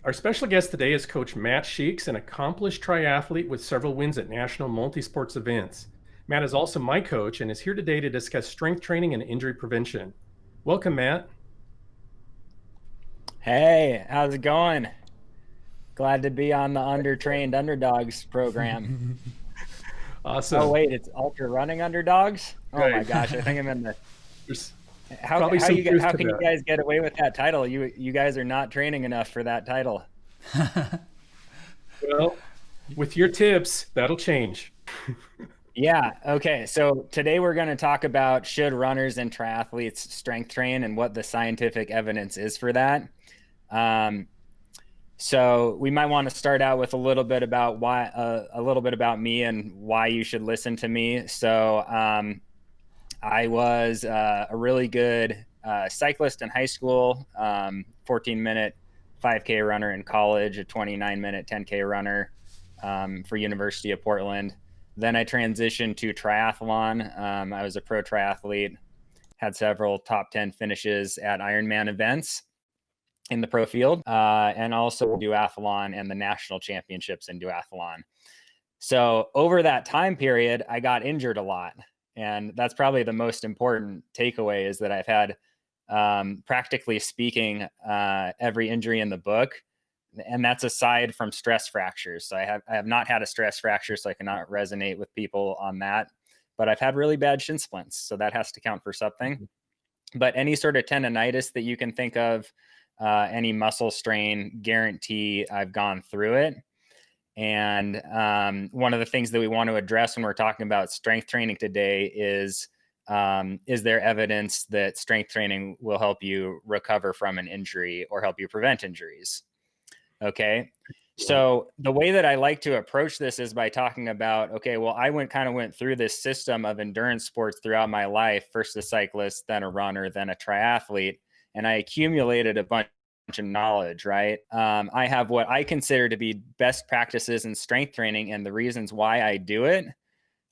Our special guest today is Coach Matt Sheeks, an accomplished triathlete with several wins at national multi-sports events. Matt is also my coach and is here today to discuss strength training and injury prevention. Welcome, Matt. Hey, how's it going? Glad to be on the Undertrained Underdogs program. Oh Awesome. wait, it's Ultra Running Underdogs? Oh my Right. gosh, I think I'm in the There's how probably how some you get truth how to can you that. guys get away with that title? You guys are not training enough for that title. Well, with your tips, that'll change. Yeah, okay. So today we're going to talk about should runners and triathletes strength train and what the scientific evidence is for that. Um, So we might want to start out with a little bit about a little bit about me and why you should listen to me. I was a really good cyclist in high school, 14-minute 5K runner in college, a 29-minute 10K runner for University of Portland. Then I transitioned to triathlon. I was a pro triathlete, had several top 10 finishes at Ironman events in the pro field, and also duathlon and the national championships in duathlon. So over that time period, I got injured a lot. And that's probably the most important takeaway is that I've had, practically speaking, every injury in the book. And that's aside from stress fractures. So I have not had a stress fracture, so I cannot resonate with people on that. But I've had really bad shin splints. So that has to count for something. But any sort of tendonitis that you can think of, any muscle strain, guarantee I've gone through it. And one of the things that we want to address when we're talking about strength training today is there evidence that strength training will help you recover from an injury or help you prevent injuries? Okay. So the way that I like to approach this is by talking about, okay, well, I went through this system of endurance sports throughout my life, first a cyclist, then a runner, then a triathlete, and I accumulated a bunch of knowledge, right? I have what I consider to be best practices in strength training and the reasons why I do it.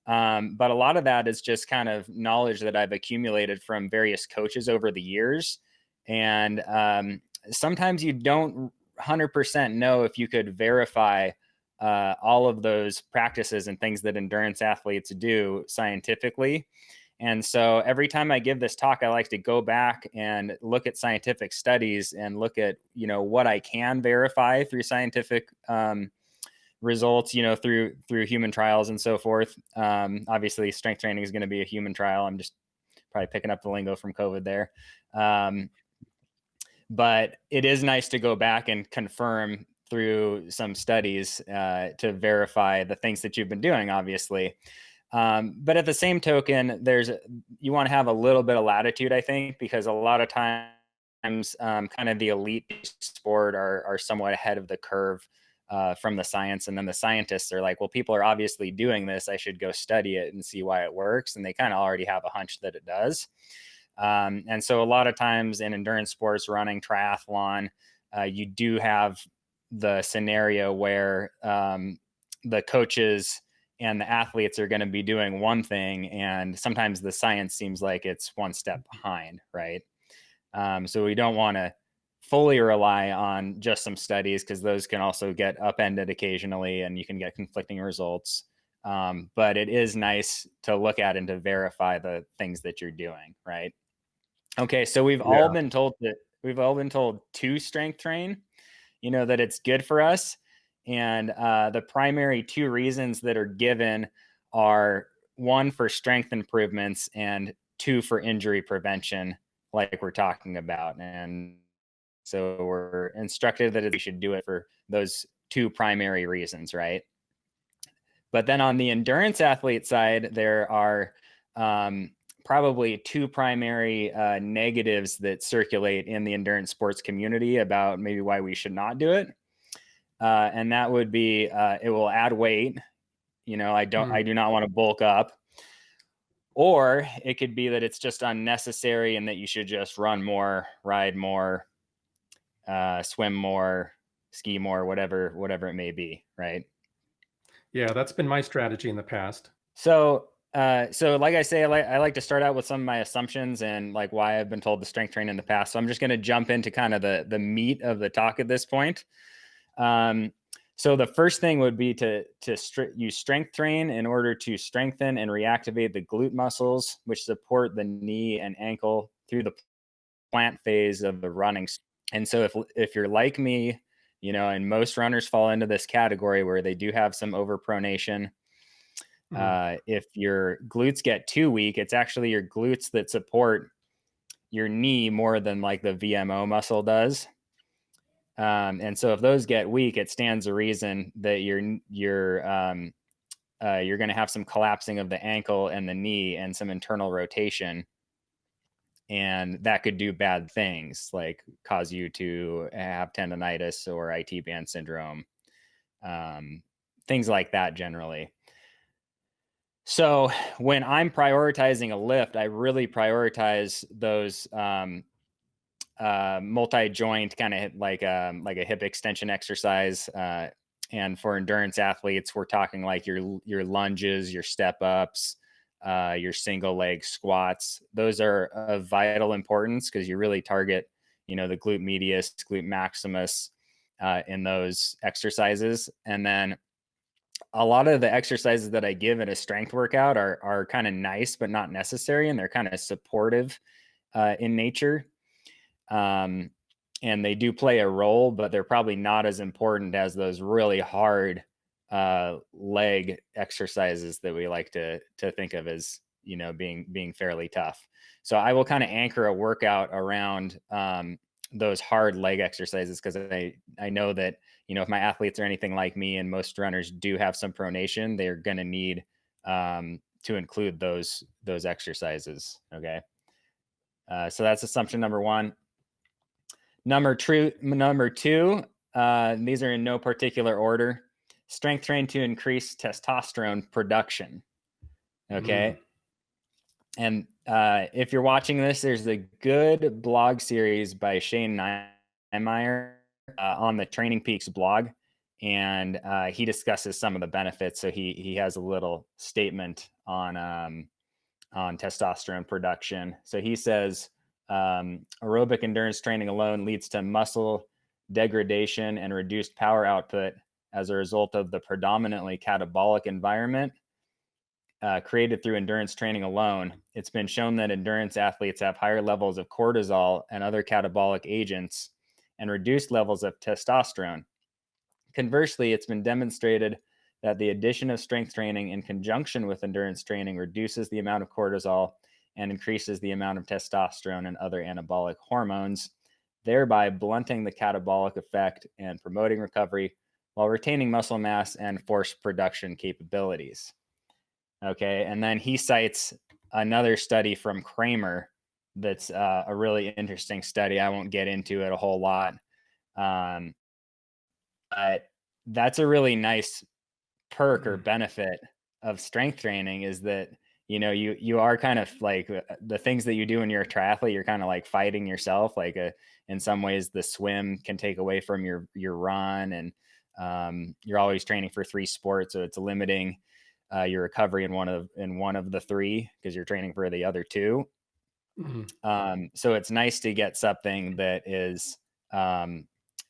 But a lot of that is just kind of knowledge that I've accumulated from various coaches over the years. And sometimes you don't 100% know if you could verify all of those practices and things that endurance athletes do scientifically. And so every time I give this talk, I like to go back and look at scientific studies and look at, what I can verify through scientific results, through human trials and so forth. Obviously, strength training is going to be a human trial. I'm just probably picking up the lingo from COVID there. But it is nice to go back and confirm through some studies to verify the things that you've been doing, obviously. But at the same token, you want to have a little bit of latitude, I think, because a lot of times kind of the elite sport are somewhat ahead of the curve from the science. And then the scientists are like, well, people are obviously doing this. I should go study it and see why it works. And they kind of already have a hunch that it does. And so a lot of times in endurance sports, running, triathlon, you do have the scenario where the coaches and the athletes are going to be doing one thing, and sometimes the science seems like it's one step behind, right? So we don't want to fully rely on just some studies because those can also get upended occasionally and you can get conflicting results. But it is nice to look at and to verify the things that you're doing, right? Okay, so Yeah. we've all been told to strength train, that it's good for us. And the primary two reasons that are given are one for strength improvements and two for injury prevention, like we're talking about. And so we're instructed that we should do it for those two primary reasons, right? But then on the endurance athlete side, there are probably two primary negatives that circulate in the endurance sports community about maybe why we should not do it. And that would be it will add weight. I do not want to bulk up. Or it could be that it's just unnecessary and that you should just run more, ride more, swim more, ski more, whatever it may be, right? Yeah, that's been my strategy in the past. So like I say, I like to start out with some of my assumptions and like why I've been told to strength train in the past. So I'm just going to jump into kind of the meat of the talk at this point. So the first thing would be to use strength train in order to strengthen and reactivate the glute muscles, which support the knee and ankle through the plant phase of the running. And so if you're like me, and most runners fall into this category where they do have some overpronation. If your glutes get too weak, it's actually your glutes that support your knee more than like the VMO muscle does. And so if those get weak, it stands to reason that you're going to have some collapsing of the ankle and the knee and some internal rotation. And that could do bad things, like cause you to have tendonitis or IT band syndrome, things like that generally. So when I'm prioritizing a lift, I really prioritize those multi-joint kind of like a hip extension exercise. And for endurance athletes, we're talking like your lunges, your step ups, your single leg squats. Those are of vital importance because you really target, the glute medius, glute maximus in those exercises. And then a lot of the exercises that I give in a strength workout are kind of nice, but not necessary. And they're kind of supportive in nature. And they do play a role, but they're probably not as important as those really hard leg exercises that we like to think of as being fairly tough. So I will kind of anchor a workout around those hard leg exercises because I know that if my athletes are anything like me, and most runners do have some pronation, they're going to need to include those exercises. Okay, so that's assumption number one. Number two, these are in no particular order. Strength train to increase testosterone production. Okay. And if you're watching this, there's a good blog series by Shane Niemeyer on the Training Peaks blog. And he discusses some of the benefits. So he has a little statement on testosterone production. So he says, aerobic endurance training alone leads to muscle degradation and reduced power output as a result of the predominantly catabolic environment created through endurance training alone. It's been shown that endurance athletes have higher levels of cortisol and other catabolic agents and reduced levels of testosterone. Conversely, it's been demonstrated that the addition of strength training in conjunction with endurance training reduces the amount of cortisol and increases the amount of testosterone and other anabolic hormones, thereby blunting the catabolic effect and promoting recovery while retaining muscle mass and force production capabilities. Okay, and then he cites another study from Kramer that's a really interesting study. I won't get into it a whole lot, but that's a really nice perk or benefit of strength training is that you are kind of like the things that you do when you're a triathlete, you're kind of like fighting yourself. Like in some ways the swim can take away from your run, and you're always training for 3 sports, so it's limiting your recovery in one of the 3 because you're training for the other 2. So it's nice to get something that is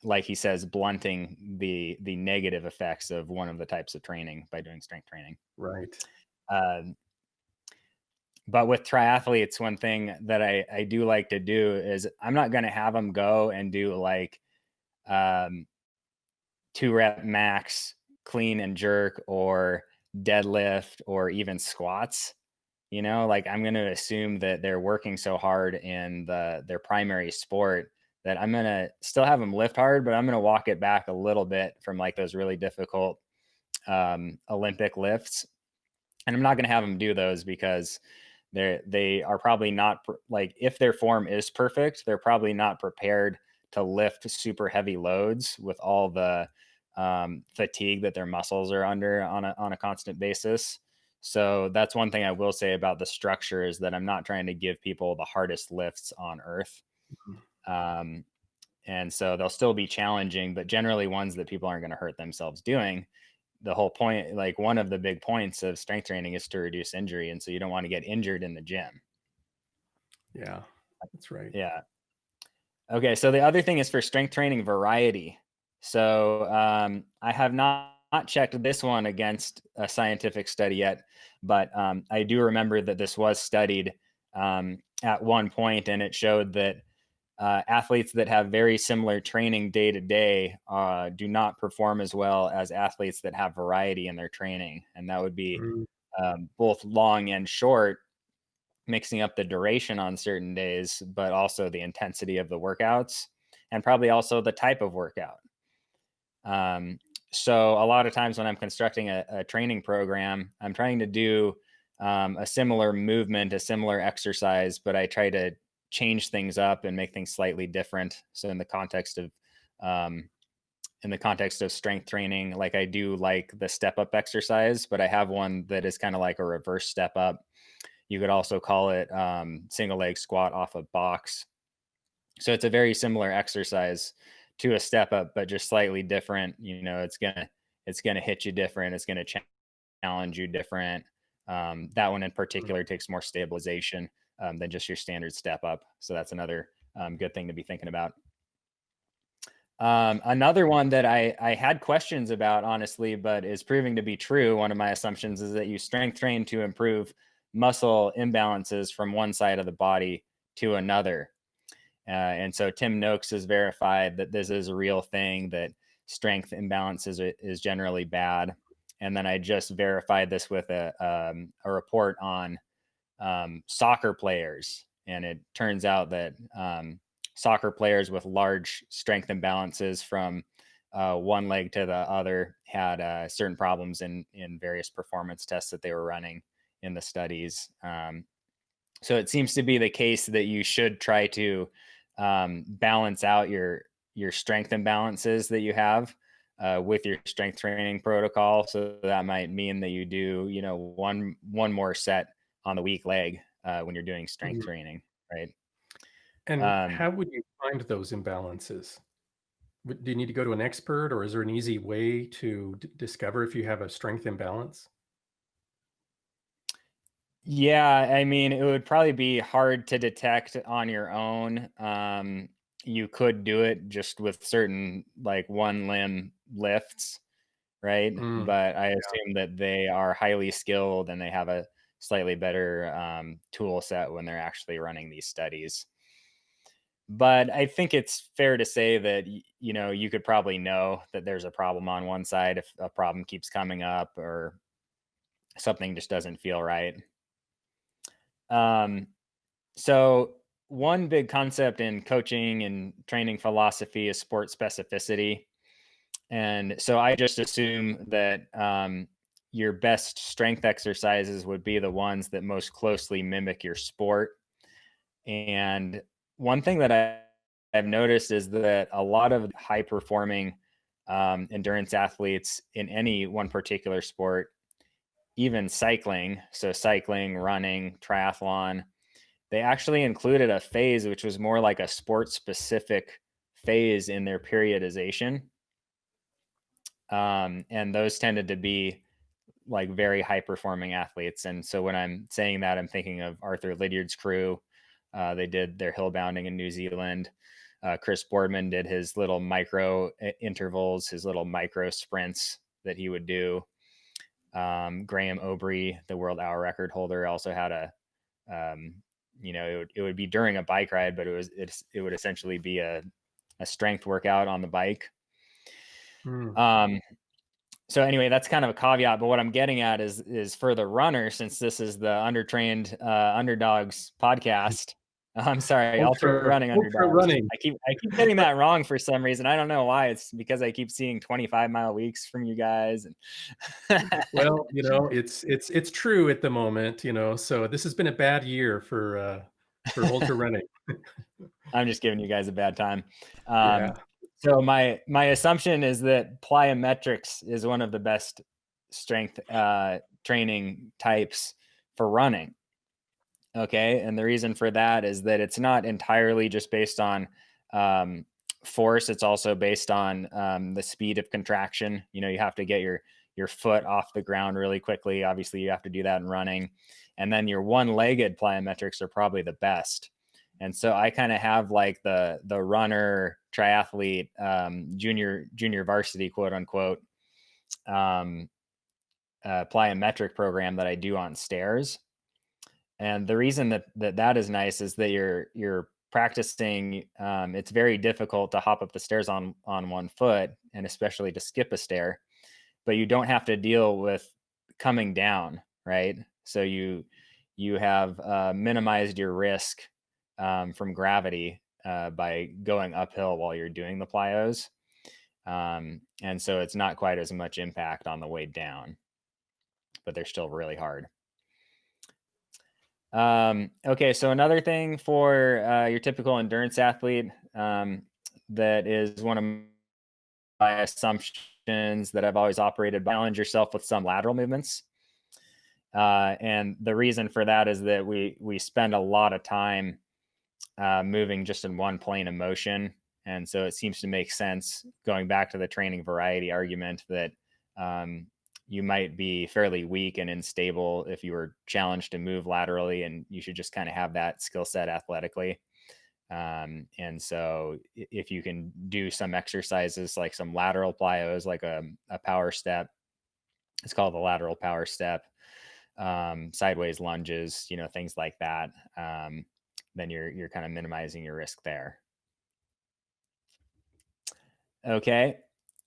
like he says, blunting the negative effects of one of the types of training by doing strength training. Right. But with triathletes, one thing that I do like to do is I'm not going to have them go and do like 2 rep max clean and jerk or deadlift or even squats. Like I'm going to assume that they're working so hard in their primary sport that I'm going to still have them lift hard, but I'm going to walk it back a little bit from like those really difficult Olympic lifts. And I'm not going to have them do those because they are probably not like, if their form is perfect, they're probably not prepared to lift super heavy loads with all the fatigue that their muscles are under on a constant basis. So that's one thing I will say about the structure is that I'm not trying to give people the hardest lifts on earth. And so they'll still be challenging, but generally ones that people aren't going to hurt themselves doing. The whole point, like one of the big points of strength training is to reduce injury. And so you don't want to get injured in the gym. Yeah, that's right. Yeah. Okay. So the other thing is for strength training variety. So I have not checked this one against a scientific study yet, but I do remember that this was studied at one point, and it showed that athletes that have very similar training day to day do not perform as well as athletes that have variety in their training. And that would be Mm, both long and short, mixing up the duration on certain days, but also the intensity of the workouts and probably also the type of workout. Um, so a lot of times when I'm constructing a training program, I'm trying to do a similar movement, a similar exercise, but I try to change things up and make things slightly different. So um, in the context of strength training, like I do like the step up exercise, but I have one that is kind of like a reverse step up. You could also call it single leg squat off a box. So it's a very similar exercise to a step up, but just slightly different. You know, it's gonna hit you different. It's gonna challenge you different. That one in mm, particular takes more stabilization than just your standard step up. So that's another good thing to be thinking about. Another one that I had questions about, honestly, but is proving to be true. One of my assumptions is that you strength train to improve muscle imbalances from one side of the body to another. And so Tim Noakes has verified that this is a real thing, that strength imbalances is generally bad. And then I just verified this with a report on soccer players. And it turns out that soccer players with large strength imbalances from one leg to the other had certain problems in various performance tests that they were running in the studies. So it seems to be the case that you should try to balance out your strength imbalances that you have with your strength training protocol. So that might mean that you do, one more set on the weak leg when you're doing strength mhm. training, right? And Um, how would you find those imbalances? Do you need to go to an expert, or is there an easy way to discover if you have a strength imbalance? yeah, I mean, it would probably be hard to detect on your own. You could do it just with certain like one limb lifts, right? Mm, But I yeah. assume that they are highly skilled and they have a slightly better tool set when they're actually running these studies. But I think it's fair to say that you could probably know that there's a problem on one side if a problem keeps coming up or something just doesn't feel right. Um, so one big concept in coaching and training philosophy is sport specificity. And so I just assume that your best strength exercises would be the ones that most closely mimic your sport. And one thing that I've noticed is that a lot of high performing endurance athletes in any one particular sport, even cycling, so cycling, running, triathlon, they actually included a phase which was more like a sport specific phase in their periodization. And those tended to be like very high performing athletes. And so when I'm saying that, I'm thinking of Arthur Lydiard's crew. They did their hill bounding in New Zealand. Chris Boardman did his little micro intervals, his little micro sprints that he would do. Graham Obrey, the world hour record holder, also had um, it would be during a bike ride, but it would essentially be a strength workout on the bike. Mm, Um, so anyway, that's kind of a caveat, but what I'm getting at is for the runner, since this is the undertrained underdogs podcast. I'm sorry, ultra running ultra underdogs. running. I keep getting that wrong for some reason. I don't know why. It's because I keep seeing 25-mile weeks from you guys. And Well, it's true at the moment, so this has been a bad year for ultra running. I'm just giving you guys a bad time. Yeah. So my assumption is that plyometrics is one of the best strength training types for running. Okay. And the reason for that is that it's not entirely just based on um, force. It's also based on the speed of contraction. You have to get your foot off the ground really quickly. Obviously, you have to do that in running. And then your one-legged plyometrics are probably the best. And so I kind of have like the runner triathlete, junior varsity, quote unquote, um, plyometric program that I do on stairs. And the reason that is nice is that you're practicing. It's very difficult to hop up the stairs on one foot, and especially to skip a stair. But you don't have to deal with coming down, right? So you have minimized your risk from gravity by going uphill while you're doing the plyos, and so it's not quite as much impact on the way down, but they're still really hard. Okay, so another thing for your typical endurance athlete, that is one of my assumptions that I've always operated by: challenge yourself with some lateral movements. And the reason for that is that we spend a lot of time moving just in one plane of motion, and so it seems to make sense, going back to the training variety argument, that um, you might be fairly weak and unstable if you were challenged to move laterally, and you should just kind of have that skill set athletically. And so if you can do some exercises like some lateral plyos, like a power step, it's called the lateral power step, sideways lunges, things like that, then you're kind of minimizing your risk there. Okay,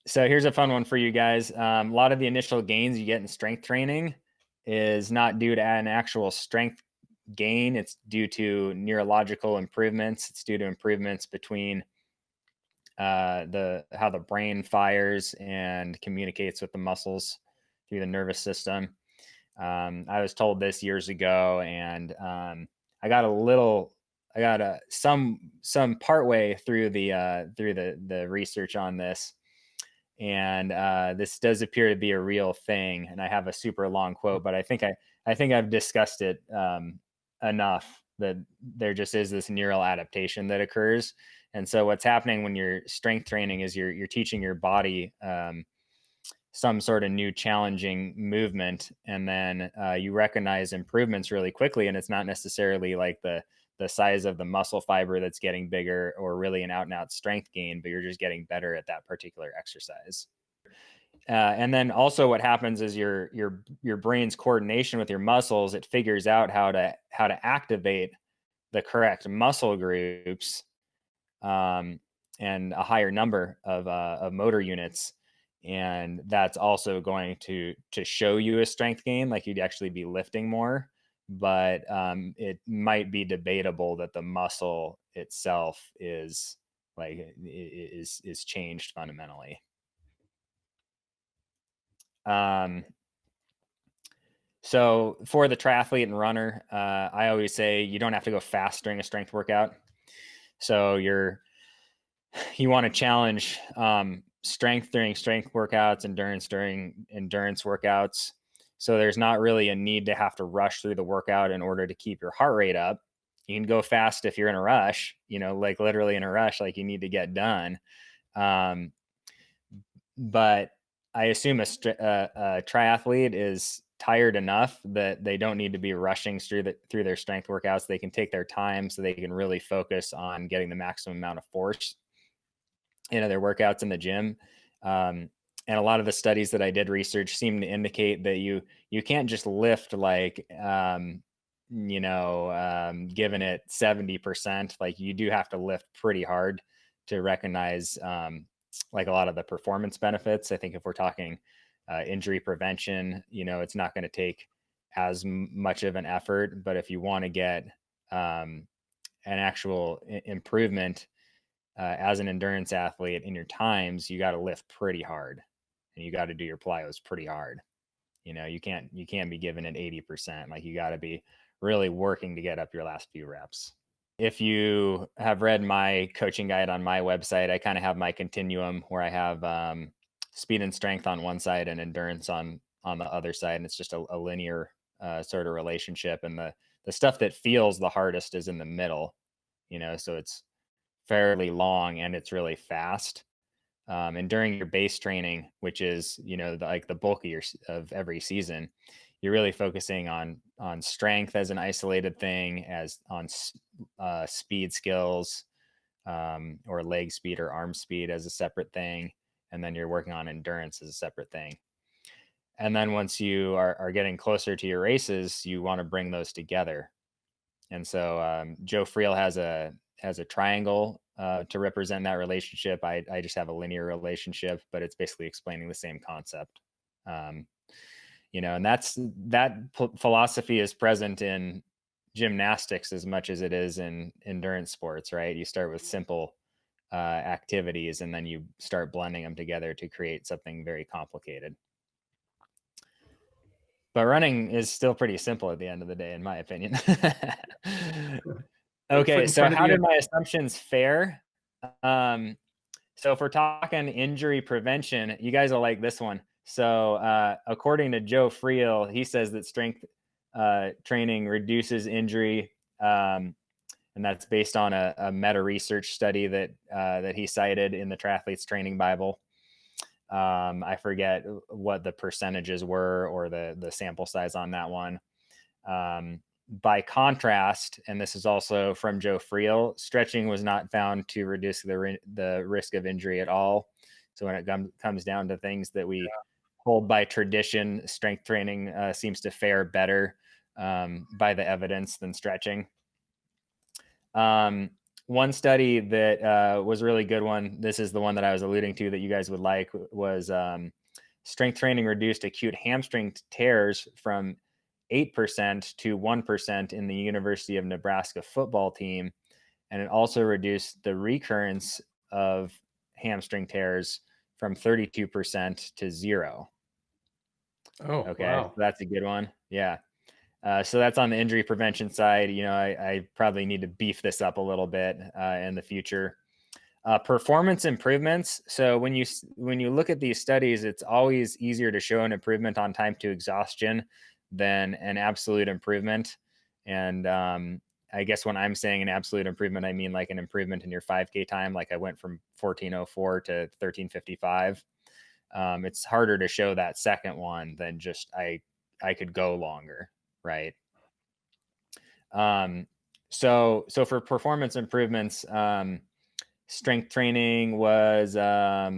so here's a fun one for you guys. A lot of the initial gains you get in strength training is not due to an actual strength gain. It's due to neurological improvements. It's due to improvements between the how the brain fires and communicates with the muscles through the nervous system. I was told this years ago, and I got a little, I got some part way through the research on this, and this does appear to be a real thing. And I have a super long quote, but I think I've discussed it enough that there just is this neural adaptation that occurs. And so what's happening when you're strength training is you're teaching your body some sort of new challenging movement, and then you recognize improvements really quickly, and it's not necessarily like the size of the muscle fiber that's getting bigger or really an out and out strength gain, but you're just getting better at that particular exercise. And then also what happens is your brain's coordination with your muscles, it figures out how to activate the correct muscle groups, um, and a higher number of motor units, and that's also going to show you a strength gain, like you'd actually be lifting more. But it might be debatable that the muscle itself is is changed fundamentally. Um, so for the triathlete and runner, I always say you don't have to go fast during a strength workout. So you want to challenge strength during strength workouts, endurance during endurance workouts. So there's not really a need to have to rush through the workout in order to keep your heart rate up. You can go fast if you're in a rush, like literally in a rush, like you need to get done. Um, but I assume a triathlete is tired enough that they don't need to be rushing through their strength workouts. They can take their time so they can really focus on getting the maximum amount of force into their workouts in the gym. And a lot of the studies that I did research seem to indicate that you can't just lift like giving it 70%. Like you do have to lift pretty hard to recognize like a lot of the performance benefits. I think if we're talking injury prevention, it's not going to take as much of an effort. But if you want to get an actual improvement as an endurance athlete in your times, you got to lift pretty hard, and you got to do your plyos pretty hard. You can't be giving it 80%. Like you got to be really working to get up your last few reps. If you have read my coaching guide on my website, I kind of have my continuum where I have speed and strength on one side and endurance on the other side, and it's just a linear sort of relationship. And the stuff that feels the hardest is in the middle. So it's fairly long and it's really fast. And during your base training, which is like the bulk of every season, you're really focusing on strength as an isolated thing, as on speed skills, or leg speed or arm speed as a separate thing. And then you're working on endurance as a separate thing. And then once you are getting closer to your races, you want to bring those together. And so Joe Friel has a triangle to represent that relationship. I just have a linear relationship, but it's basically explaining the same concept. And that philosophy is present in gymnastics as much as it is in endurance sports, right? You start with simple activities, and then you start blending them together to create something very complicated. But running is still pretty simple at the end of the day, in my opinion. Okay, so how did my assumptions fare? So if we're talking injury prevention, you guys will like this one. So according to Joe Friel, he says that strength training reduces injury, and that's based on a meta research study that he cited in the Triathletes Training Bible. I forget what the percentages were or the sample size on that one. By contrast, and this is also from Joe Friel, stretching was not found to reduce the risk of injury at all. So when it comes down to things that we hold by tradition, strength training seems to fare better by the evidence than stretching. One study that was a really good one, this is the one that I was alluding to that you guys would like, was strength training reduced acute hamstring tears from 8% to 1% in the University of Nebraska football team. And it also reduced the recurrence of hamstring tears from 32% to 0. Oh, okay. Wow. So that's a good one. Yeah. So that's on the injury prevention side. I probably need to beef this up a little bit in the future. Performance improvements. So when you look at these studies, it's always easier to show an improvement on time to exhaustion than an absolute improvement. And I guess when I'm saying an absolute improvement, I mean like an improvement in your 5K time. Like I went from 14:04 to 13:55. It's harder to show that second one than just I could go longer, right? So for performance improvements, strength training was there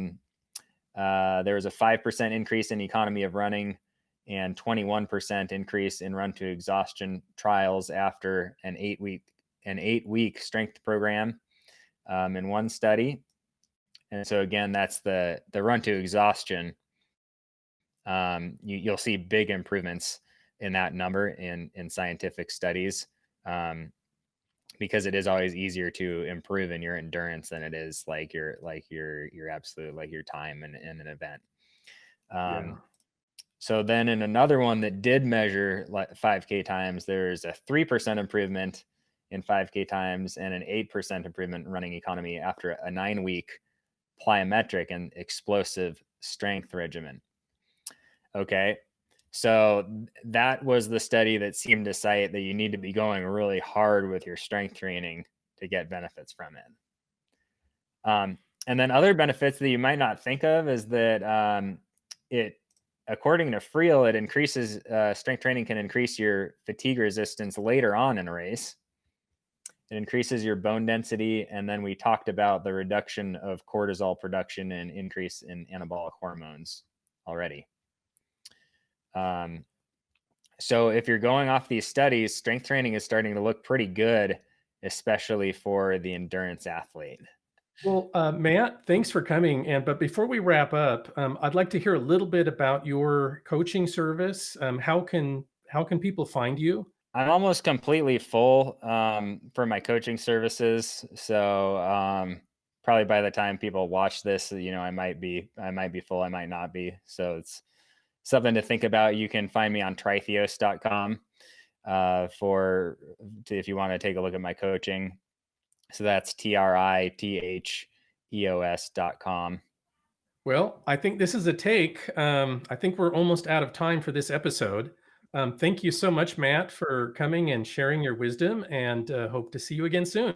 was a 5% increase in economy of running and 21% increase in run to exhaustion trials after an 8-week strength program in one study. And so again, that's the run to exhaustion. You'll see big improvements in that number in scientific studies, because it is always easier to improve in your endurance than it is like your absolute, like your time in an event. So then in another one that did measure 5K times, there's a 3% improvement in 5K times and an 8% improvement in running economy after a 9-week plyometric and explosive strength regimen. Okay. So that was the study that seemed to cite that you need to be going really hard with your strength training to get benefits from it. And then other benefits that you might not think of is that according to Friel, it increases strength training can increase your fatigue resistance later on in a race. It increases your bone density, and then we talked about the reduction of cortisol production and increase in anabolic hormones already. So if you're going off these studies, strength training is starting to look pretty good, especially for the endurance athlete. Well, Matt, thanks for coming. But before we wrap up, I'd like to hear a little bit about your coaching service. How can people find you? I'm almost completely full for my coaching services. So probably by the time people watch this, I might be full, I might not be. So it's something to think about. You can find me on tritheos.com if you want to take a look at my coaching. So that's tritheos.com. Well, I think this is a take. I think we're almost out of time for this episode. Thank you so much, Matt, for coming and sharing your wisdom, and hope to see you again soon.